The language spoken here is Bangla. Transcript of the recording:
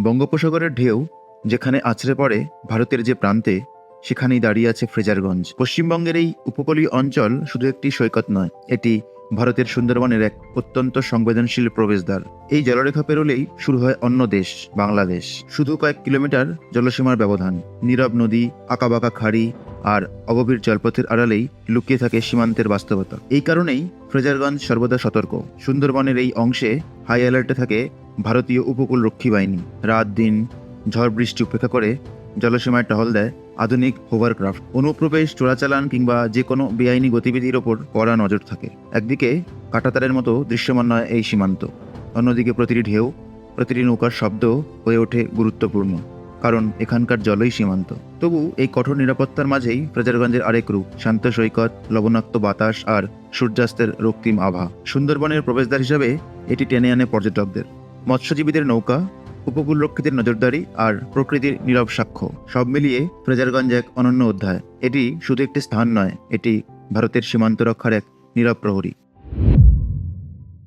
বঙ্গোপসাগরের ঢেউ যেখানে আছড়ে পড়ে ভারতের যে প্রান্তে, সেখানেই দাঁড়িয়ে আছে ফ্রেজারগঞ্জ। পশ্চিমবঙ্গের এই উপকূলীয় অঞ্চল শুধু একটি সৈকত নয়, এটি ভারতের সুন্দরবনের এক অত্যন্ত সংবেদনশীল প্রবেশদ্বার। এই জলরেখা পেরোলেই শুরু হয় অন্য দেশ, বাংলাদেশ। শুধু কয়েক কিলোমিটার জলসীমার ব্যবধান, নীরব নদী, আঁকাবাঁকা খাড়ি আর অগভীর জলপথের আড়ালেই লুকিয়ে থাকে সীমান্তের বাস্তবতা। এই কারণেই ফ্রেজারগঞ্জ সর্বদা সতর্ক। সুন্দরবনের এই অংশে হাই অ্যালার্টে থাকে ভারতীয় উপকূল রক্ষী বাহিনী। রাত দিন ঝড় বৃষ্টি উপেক্ষা করে জলসীমায় টহল দেয় আধুনিক হোভারক্রাফট। অনুপ্রবেশ, চোরাচালান কিংবা যে কোনো বেআইনি গতিবিধির ওপর কড়া নজর থাকে। একদিকে কাঁটাতারের মতো দৃশ্যমান নয় এই সীমান্ত, অন্যদিকে প্রতিটি ঢেউ, প্রতিটি নৌকার শব্দ হয়ে ওঠে গুরুত্বপূর্ণ, কারণ এখানকার জলই সীমান্ত। তবু এই কঠোর নিরাপত্তার মাঝেই ফ্রেজারগঞ্জের আরেক রূপ, শান্ত সৈকত, লবণাক্ত বাতাস আর সূর্যাস্তের রক্তিম আভা। সুন্দরবনের প্রবেশদ্বার হিসাবে এটি টেনে আনে পর্যটকদের। মৎস্যজীবীদের নৌকা, উপকূলরক্ষীদের নজরদারি আর প্রকৃতির নীরব সাক্ষ্য, সব মিলিয়ে ফ্রেজারগঞ্জ এক অনন্য অধ্যায়। এটি শুধু একটি স্থান নয়, এটি ভারতের সীমান্ত রক্ষার এক নীরব প্রহরী।